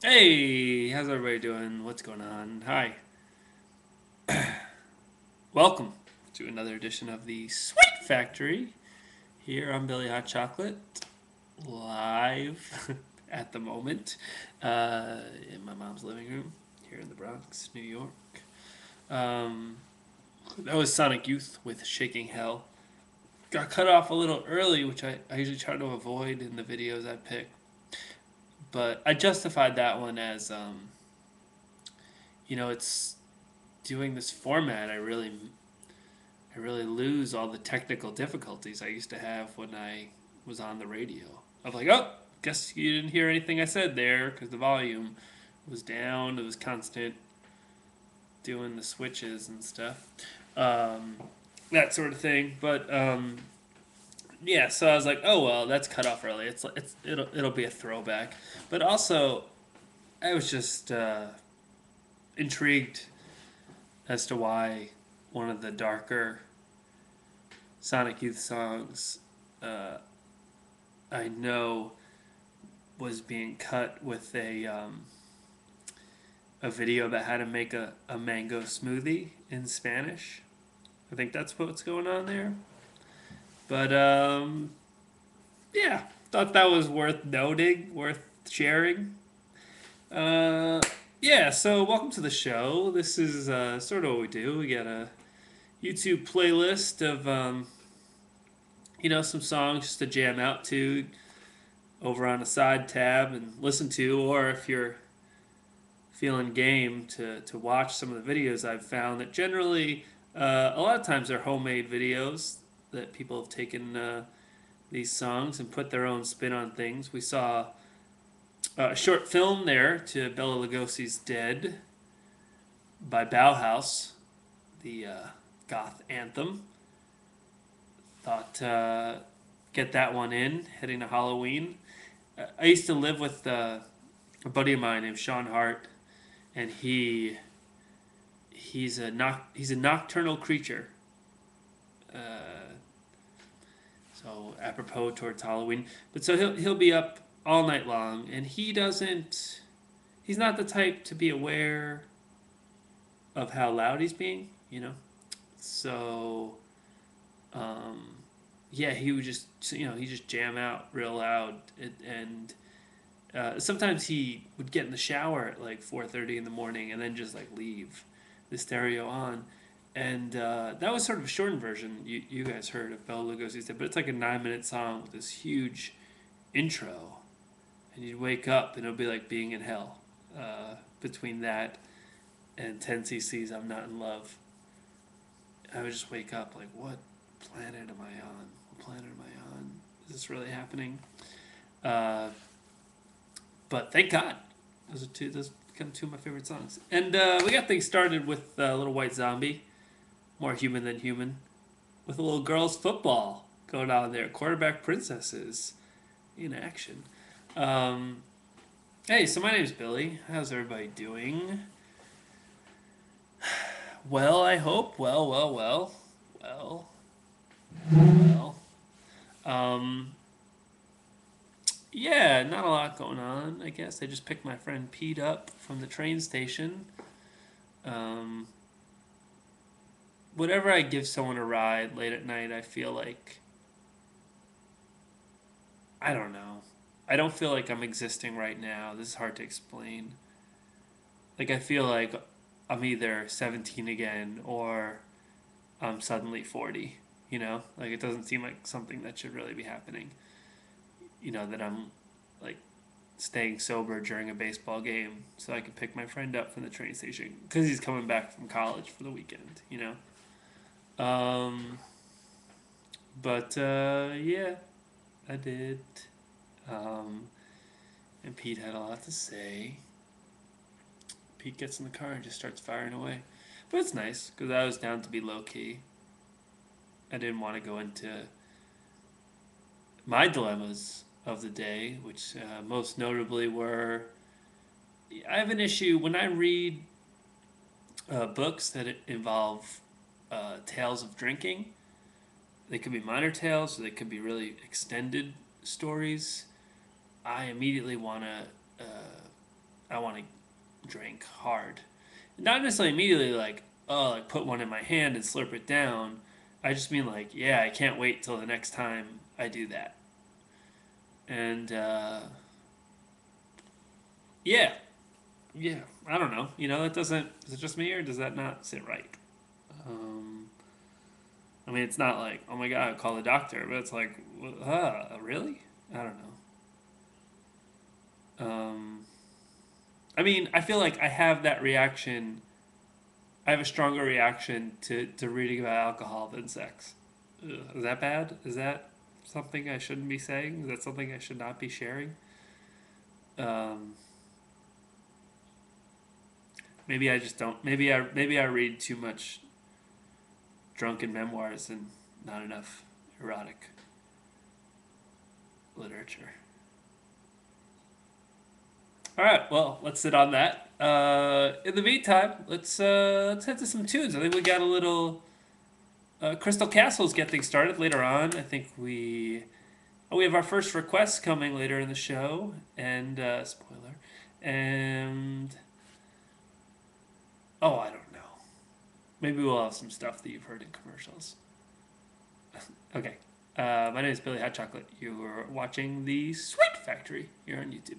Hey, how's everybody doing? What's going on? Hi. Welcome to another edition of the Sweet Factory. Here on Billy Hot Chocolate, live at the moment in my mom's living room here in the Bronx, New York. Um, that was Sonic Youth with Shaking Hell. Got cut off a little early, which I usually try to avoid in the videos I pick. But I justified that one as, it's doing this format. I really lose all the technical difficulties I used to have when I was on the radio. I'm like, oh, guess you didn't hear anything I said there because the volume was down. It was constant doing the switches and stuff, um, that sort of thing. But yeah, so I was like, oh well, that's cut off early. It'll be a throwback. But also, I was just intrigued as to why one of the darker Sonic Youth songs uh, I know was being cut with a video about how to make a mango smoothie in Spanish. I think that's what's going on there. But yeah, thought that was worth noting, worth sharing. Uh, yeah, so welcome to the show. This is sort of what we do. We got a YouTube playlist of some songs just to jam out to over on a side tab and listen to, or if you're feeling game to watch some of the videos I've found that generally a lot of times they're homemade videos that people have taken these songs and put their own spin on things. We saw a short film there to Bela Lugosi's Dead by Bauhaus, the goth anthem. Thought get that one in, heading to Halloween. I used to live with a buddy of mine named Sean Hart, and he's a nocturnal creature. Uh, so apropos towards Halloween, but so he'll be up all night long, and he doesn't. He's not the type to be aware of how loud he's being, So, um, yeah, he would just he just jam out real loud, and sometimes he would get in the shower at like 4:30 in the morning and then just like leave the stereo on. And that was sort of a shortened version you guys heard of Bela Lugosi's Dead, but it's like a 9-minute song with this huge intro. And you'd wake up and it would be like being in hell between that and 10 cc's I'm Not in Love. I would just wake up like, what planet am I on? What planet am I on? Is this really happening? Uh, But thank God, those become two of my favorite songs. And we got things started with Little White Zombie, more human than human, with a little girls' football going on there. Quarterback princesses in action. Um, hey, so my name's Billy. How's everybody doing? Well, I hope. Well. Well. Um, yeah, not a lot going on. I guess I just picked my friend Pete up from the train station. Um, Whenever I give someone a ride late at night, I feel like I don't know. I don't feel like I'm existing right now. This is hard to explain. Like I feel like I'm either 17 again or I'm suddenly 40, Like it doesn't seem like something that should really be happening. That I'm like staying sober during a baseball game so I could pick my friend up from the train station cuz he's coming back from college for the weekend. Um but yeah, I did. Um, and Pete had a lot to say. Pete gets in the car and just starts firing away. But it's nice because I was down to be low key. I didn't want to go into my dilemmas of the day, which most notably were I have an issue when I read books that involve tales of drinking. They could be minor tales or they could be really extended stories. I immediately want to I want to drink hard. Not necessarily immediately like, oh, like put one in my hand and slurp it down. I just mean like, yeah, I can't wait till the next time I do that. And yeah, yeah, I don't know. That doesn't. Is it just me or does that not sit right? Um, I mean, it's not like, oh my god, call the doctor, but it's like, really? I don't know. I mean, I feel like I have that reaction. I have a stronger reaction to reading about alcohol than sex. Ugh, is that bad? Is that something I shouldn't be saying? Is that something I should not be sharing? Um, maybe I just don't. Maybe I read too much drunken memoirs and not enough erotic literature. All right, well, let's sit on that. In the meantime, let's head to some tunes. I think we got a little Crystal Castles get things started later on. I think we have our first request coming later in the show, and spoiler, and I don't know. Maybe we'll have some stuff that you've heard in commercials. Okay. My name is Billy Hot Chocolate. You are watching the Sweet Factory here on YouTube.